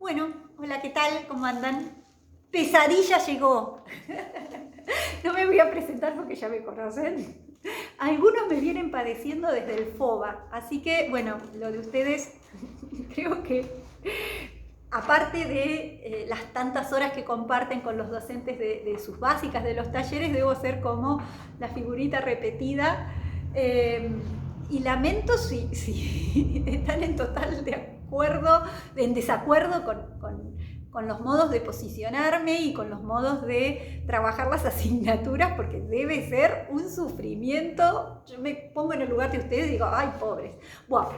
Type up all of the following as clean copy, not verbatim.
Bueno, hola, ¿qué tal? ¿Cómo andan? Pesadilla llegó. No me voy a presentar porque ya me conocen. Algunos me vienen padeciendo desde el FOBA, así que, bueno, lo de ustedes creo que, aparte de las tantas horas que comparten con los docentes de sus básicas de los talleres, debo ser como la figurita repetida. Y lamento si están en total en desacuerdo con los modos de posicionarme y con los modos de trabajar las asignaturas, porque debe ser un sufrimiento. Yo me pongo en el lugar de ustedes y digo, ay, pobres. Bueno,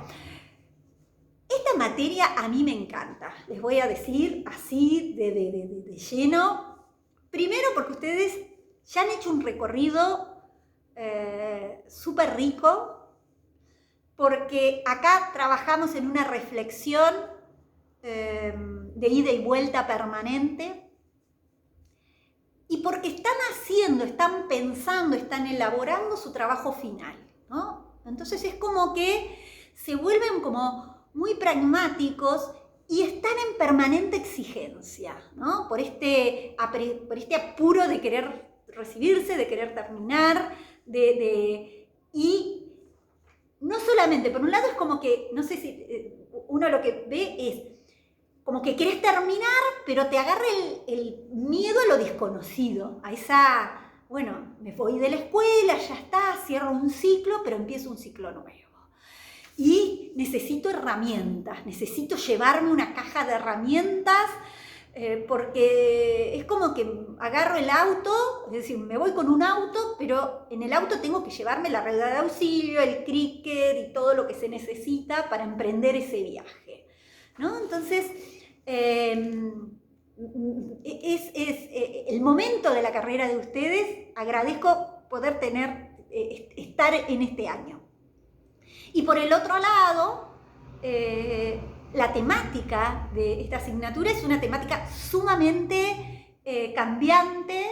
esta materia a mí me encanta, les voy a decir así de lleno. Primero porque ustedes ya han hecho un recorrido súper rico, porque acá trabajamos en una reflexión de ida y vuelta permanente, y porque están pensando, están elaborando su trabajo final, ¿no? Entonces es como que se vuelven como muy pragmáticos y están en permanente exigencia, ¿no? Por este apuro de querer recibirse, de querer terminar, y no solamente, por un lado es como que, no sé si uno lo que ve es como que querés terminar, pero te agarra el miedo a lo desconocido, a esa, bueno, me voy de la escuela, ya está, cierro un ciclo, pero empiezo un ciclo nuevo. Y necesito herramientas, necesito llevarme una caja de herramientas, porque es como que agarro el auto, es decir, me voy con un auto, pero en el auto tengo que llevarme la rueda de auxilio, el cricket y todo lo que se necesita para emprender ese viaje, ¿no? Entonces, es el momento de la carrera de ustedes. Agradezco poder estar en este año. Y por el otro lado, la temática de esta asignatura es una temática sumamente cambiante,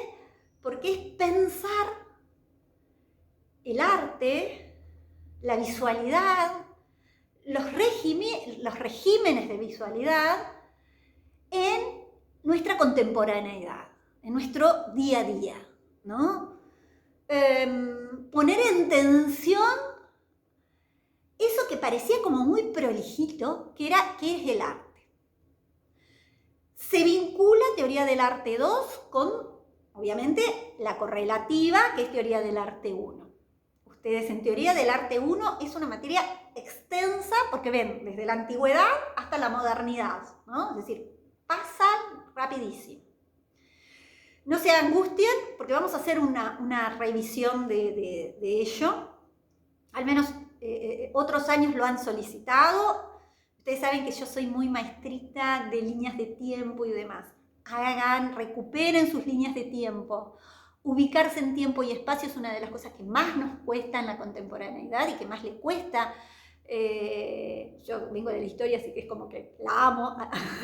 porque es pensar el arte, la visualidad, los regímenes de visualidad en nuestra contemporaneidad, en nuestro día a día, ¿no? Poner en tensión eso que parecía como muy prolijito, que es el arte. Se vincula teoría del arte 2 con, obviamente, la correlativa, que es teoría del arte 1. Ustedes en teoría del arte 1 es una materia extensa, porque ven, desde la antigüedad hasta la modernidad, ¿no? Es decir, pasan rapidísimo. No se angustien, porque vamos a hacer una revisión de ello. Al menos otros años lo han solicitado. Ustedes saben que yo soy muy maestrita de líneas de tiempo y demás. Recuperen sus líneas de tiempo. Ubicarse en tiempo y espacio es una de las cosas que más nos cuesta en la contemporaneidad y que más le cuesta. Yo vengo de la historia, así que es como que la amo,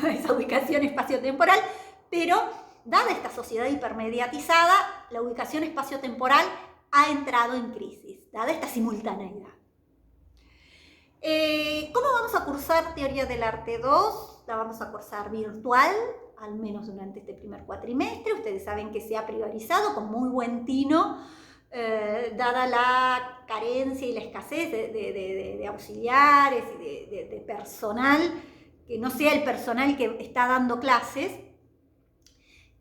esa ubicación espacio-temporal, pero dada esta sociedad hipermediatizada, la ubicación espacio-temporal ha entrado en crisis, dada esta simultaneidad. ¿Cómo vamos a cursar teoría del arte 2? La vamos a cursar virtual, al menos durante este primer cuatrimestre. Ustedes saben que se ha priorizado con muy buen tino, dada la carencia y la escasez de auxiliares y de personal, que no sea el personal que está dando clases,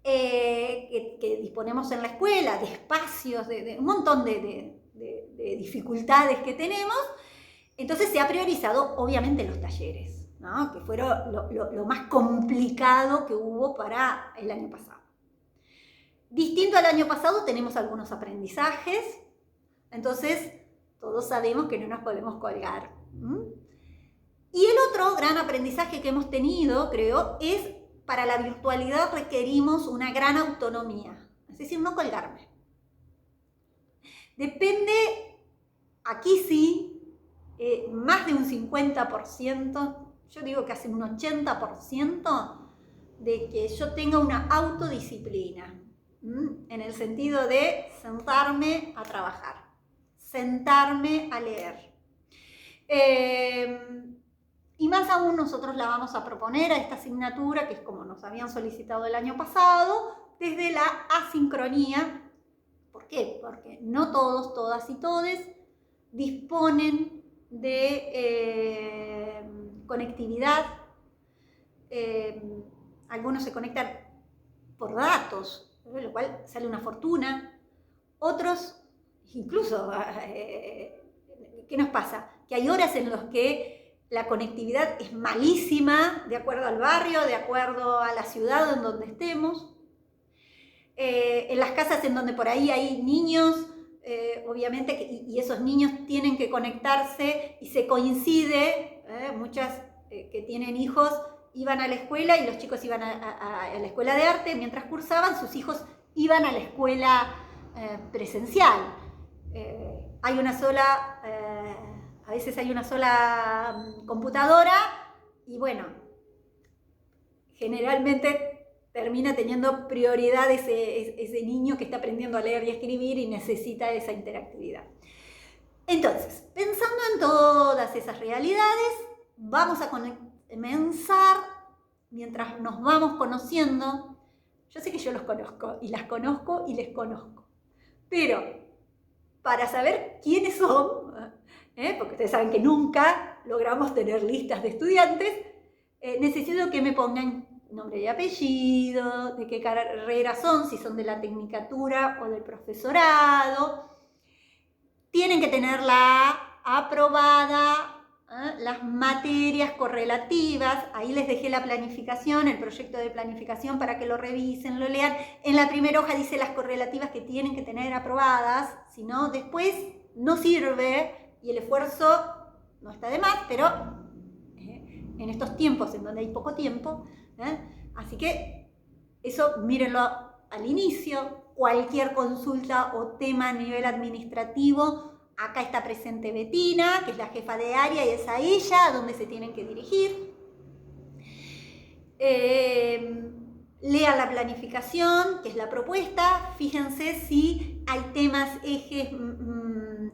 que disponemos en la escuela, de espacios, de un montón de dificultades que tenemos. Entonces se ha priorizado obviamente los talleres, ¿no? Que fueron lo más complicado que hubo para el año pasado. Distinto al año pasado, tenemos algunos aprendizajes, entonces todos sabemos que no nos podemos colgar. Y el otro gran aprendizaje que hemos tenido, creo, es para la virtualidad requerimos una gran autonomía, es decir, no colgarme. Depende, aquí sí, más de un 50%, yo digo casi un 80%, de que yo tenga una autodisciplina, en el sentido de sentarme a trabajar, sentarme a leer. Y más aún nosotros la vamos a proponer a esta asignatura, que es como nos habían solicitado el año pasado, desde la asincronía. ¿Por qué? Porque no todos, todas y todes disponen de conectividad. Algunos se conectan por datos, lo cual sale una fortuna. Otros, incluso, ¿qué nos pasa? Que hay horas en las que la conectividad es malísima, de acuerdo al barrio, de acuerdo a la ciudad en donde estemos. En las casas en donde por ahí hay niños, obviamente, y esos niños tienen que conectarse y se coincide, muchas que tienen hijos iban a la escuela y los chicos iban a la escuela de arte, mientras cursaban, sus hijos iban a la escuela presencial. Hay una sola, a veces hay una sola computadora y bueno, generalmente termina teniendo prioridad ese niño que está aprendiendo a leer y a escribir y necesita esa interactividad. Entonces, pensando en todas esas realidades, vamos a comenzar, mientras nos vamos conociendo. Yo sé que yo los conozco y las conozco y les conozco, pero para saber quiénes son, porque ustedes saben que nunca logramos tener listas de estudiantes, necesito que me pongan nombre y apellido, de qué carrera son, si son de la tecnicatura o del profesorado. Tienen que tenerla aprobada, las materias correlativas. Ahí les dejé la planificación, el proyecto de planificación para que lo revisen, lo lean. En la primera hoja dice las correlativas que tienen que tener aprobadas, si no, después no sirve y el esfuerzo no está de más, pero en estos tiempos en donde hay poco tiempo, así que eso mírenlo al inicio. Cualquier consulta o tema a nivel administrativo, acá está presente Betina, que es la jefa de área, y es a ella a donde se tienen que dirigir. Lean la planificación, que es la propuesta. Fíjense si hay temas, ejes,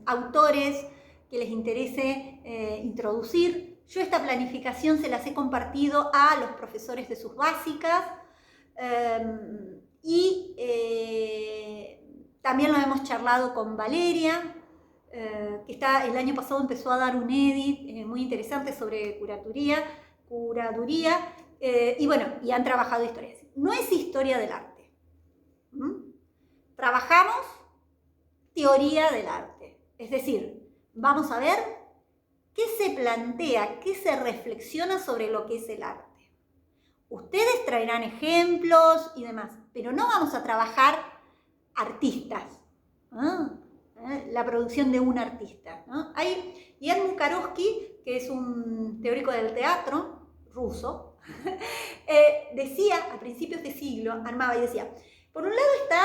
autores que les interese introducir. Yo esta planificación se las he compartido a los profesores de sus básicas y también lo hemos charlado con Valeria, que el año pasado empezó a dar un edit muy interesante sobre curaduría, y bueno, y han trabajado historias. No es historia del arte. Trabajamos teoría del arte, es decir, vamos a ver qué se plantea, qué se reflexiona sobre lo que es el arte. Ustedes traerán ejemplos y demás, pero no vamos a trabajar artistas, la producción de un artista, ¿no? Hay Ian Mukarovsky, que es un teórico del teatro ruso, decía a principios de siglo, armaba y decía, por un lado está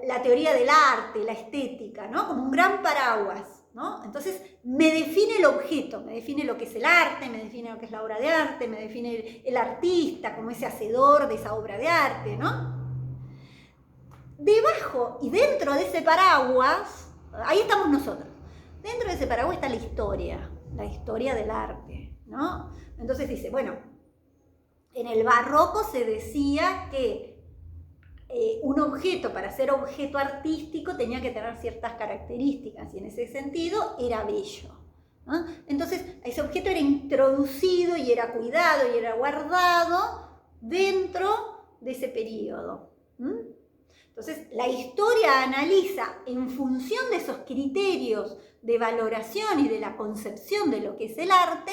la teoría del arte, la estética, ¿no? Como un gran paraguas, ¿no? Entonces me define el objeto, me define lo que es el arte, me define lo que es la obra de arte, me define el artista como ese hacedor de esa obra de arte, ¿no? Debajo y dentro de ese paraguas, ahí estamos nosotros, dentro de ese paraguas está la historia del arte, ¿no? Entonces dice, bueno, en el barroco se decía que un objeto, para ser objeto artístico, tenía que tener ciertas características y en ese sentido era bello, ¿no? Entonces ese objeto era introducido y era cuidado y era guardado dentro de ese periodo. Entonces la historia analiza en función de esos criterios de valoración y de la concepción de lo que es el arte,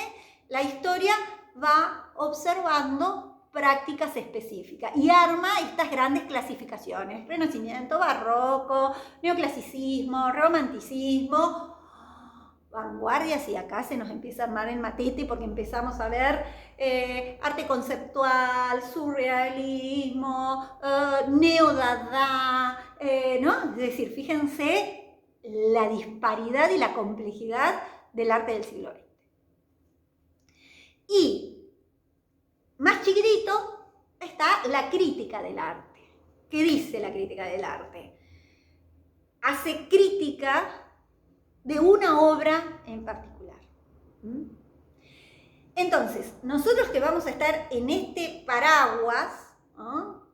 la historia va observando prácticas específicas y arma estas grandes clasificaciones: Renacimiento, Barroco, Neoclasicismo, Romanticismo, vanguardias, y acá se nos empieza a armar el matete porque empezamos a ver arte conceptual, surrealismo, neodada, ¿no? Es decir, fíjense la disparidad y la complejidad del arte del siglo XX. Y más chiquitito está la crítica del arte. ¿Qué dice la crítica del arte? Hace crítica de una obra en particular. Entonces, nosotros que vamos a estar en este paraguas, ¿no?,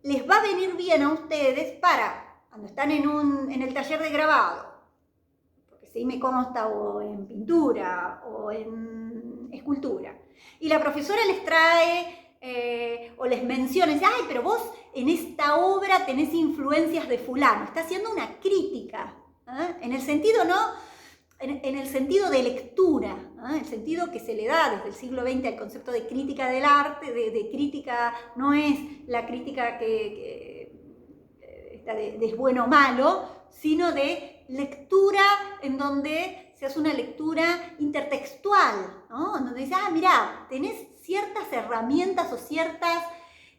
les va a venir bien a ustedes para, cuando están en el taller de grabado, porque sí me consta, o en pintura, o en escultura, y la profesora les trae o les menciona, dice, ay, pero vos en esta obra tenés influencias de fulano, está haciendo una crítica, en el sentido, ¿no?, en el sentido de lectura, el sentido que se le da desde el siglo XX al concepto de crítica del arte, de crítica, no es la crítica que está de es bueno o malo, sino de lectura en donde se hace una lectura intertextual, ¿no?, en donde dice, ah, mirá, tenés ciertas herramientas o ciertas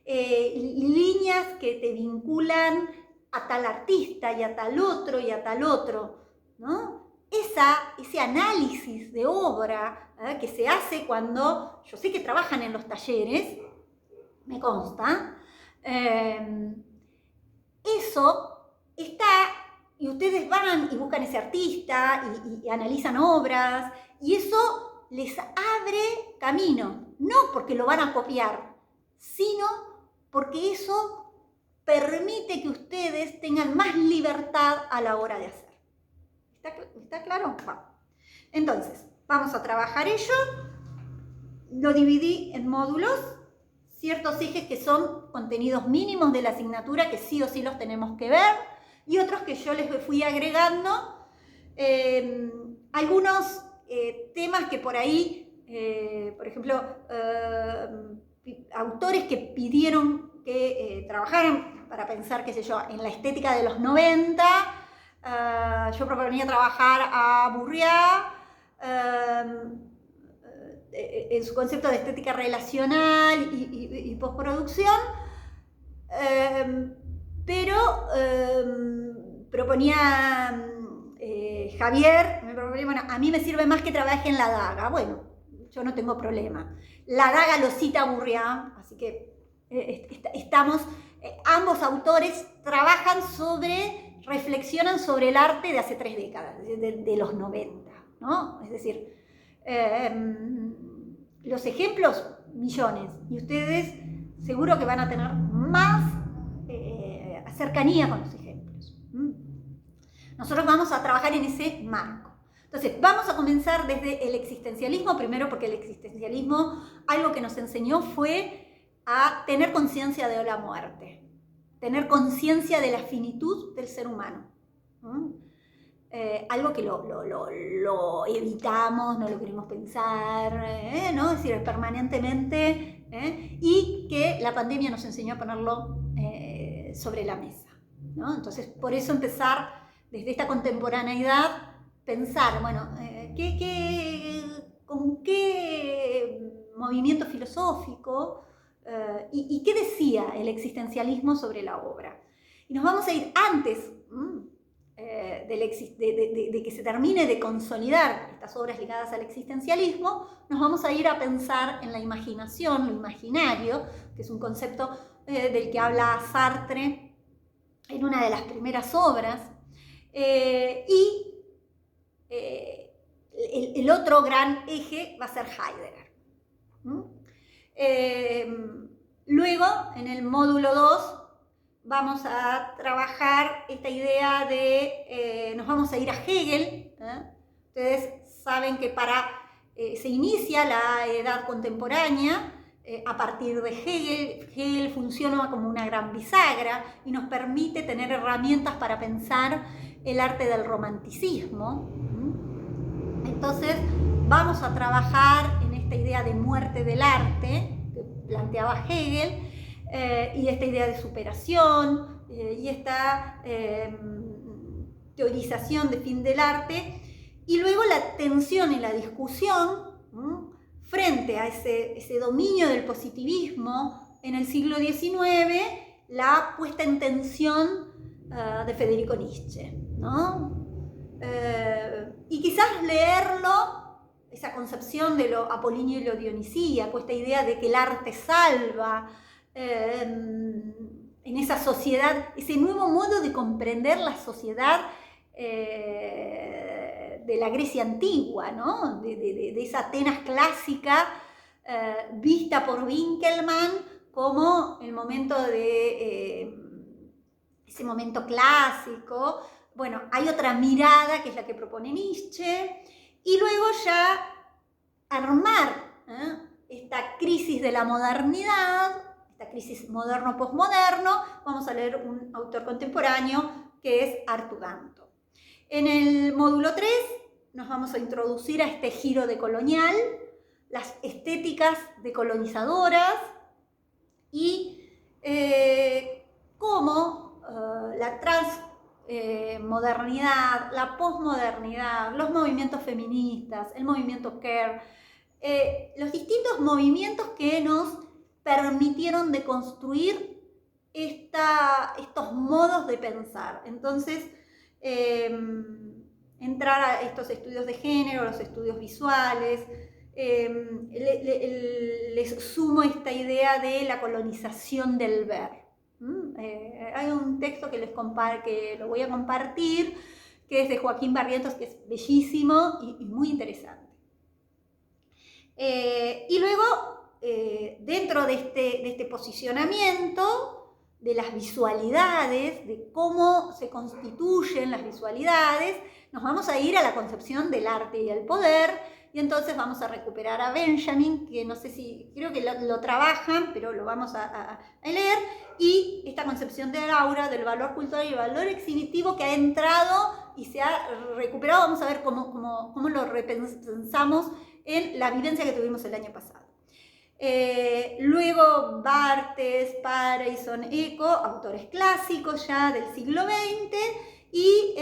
líneas que te vinculan a tal artista y a tal otro y a tal otro, ¿no? Ese análisis de obra que se hace cuando, yo sé que trabajan en los talleres, me consta, eso está, y ustedes van y buscan ese artista y analizan obras, y eso les abre camino, no porque lo van a copiar, sino porque eso permite que ustedes tengan más libertad a la hora de hacer. ¿Está claro? Bueno. Entonces, vamos a trabajar ello. Lo dividí en módulos, ciertos ejes que son contenidos mínimos de la asignatura que sí o sí los tenemos que ver, y otros que yo les fui agregando. Algunos temas que por ahí, por ejemplo, autores que pidieron que trabajaran para pensar, qué sé yo, en la estética de los 90, yo proponía trabajar a Bourriat en su concepto de estética relacional y postproducción, pero proponía Javier, me proponía, bueno, a mí me sirve más que trabaje en la daga. Bueno, yo no tengo problema. La daga lo cita Bourriat, así que estamos, ambos autores trabajan reflexionan sobre el arte de hace 3 décadas, de los 90, ¿no? Es decir, los ejemplos, millones, y ustedes seguro que van a tener más cercanía con los ejemplos. Nosotros vamos a trabajar en ese marco. Entonces, vamos a comenzar desde el existencialismo, primero porque el existencialismo, algo que nos enseñó fue a tener conciencia de la muerte, tener conciencia de la finitud del ser humano. Algo que lo evitamos, no lo queremos pensar, ¿no? Es decir, permanentemente, y que la pandemia nos enseñó a ponerlo sobre la mesa, ¿no? Entonces, por eso empezar desde esta contemporaneidad, pensar, bueno, ¿con qué movimiento filosófico y qué decía el existencialismo sobre la obra? Y nos vamos a ir antes de que se termine de consolidar estas obras ligadas al existencialismo, nos vamos a ir a pensar en la imaginación, lo imaginario, que es un concepto del que habla Sartre en una de las primeras obras, y el otro gran eje va a ser Heidegger. Luego, en el módulo 2, vamos a trabajar esta idea de, nos vamos a ir a Hegel. Ustedes saben que se inicia la edad contemporánea a partir de Hegel. Hegel funciona como una gran bisagra y nos permite tener herramientas para pensar el arte del romanticismo. Entonces, vamos a trabajar en esta idea de muerte del arte que planteaba Hegel, y esta idea de superación, y esta teorización de fin del arte, y luego la tensión y la discusión frente a ese dominio del positivismo en el siglo XIX, la puesta en tensión de Federico Nietzsche, ¿no? Y quizás leerlo, esa concepción de lo apolíneo y lo dionisíaco, esta idea de que el arte salva, en esa sociedad, ese nuevo modo de comprender la sociedad de la Grecia antigua, ¿no? De esa Atenas clásica vista por Winckelmann como el momento de ese momento clásico. Bueno, hay otra mirada que es la que propone Nietzsche, y luego ya armar esta crisis de la modernidad, esta crisis moderno-posmoderno. Vamos a leer un autor contemporáneo que es Arthur Danto. En el módulo 3 nos vamos a introducir a este giro decolonial, las estéticas decolonizadoras y cómo la transmodernidad, la posmodernidad, los movimientos feministas, el movimiento queer, los distintos movimientos que nos permitieron deconstruir estos modos de pensar. Entonces, entrar a estos estudios de género, los estudios visuales, les sumo esta idea de la colonización del ver. Hay un texto que lo voy a compartir, que es de Joaquín Barrientos, que es bellísimo y muy interesante. Y luego, dentro de este posicionamiento de las visualidades, de cómo se constituyen las visualidades, nos vamos a ir a la concepción del arte y el poder, y entonces vamos a recuperar a Benjamin, que no sé si, creo que lo trabajan, pero lo vamos a leer, y esta concepción del aura, del valor cultural y el valor exhibitivo que ha entrado y se ha recuperado. Vamos a ver cómo lo repensamos en la vivencia que tuvimos el año pasado. Luego Barthes, Pareyson, Eco, autores clásicos ya del siglo XX, y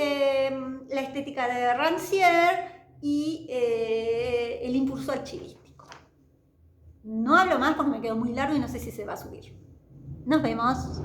la estética de Rancière y el impulso archivístico. No hablo más porque me quedo muy largo y no sé si se va a subir. Nos vemos.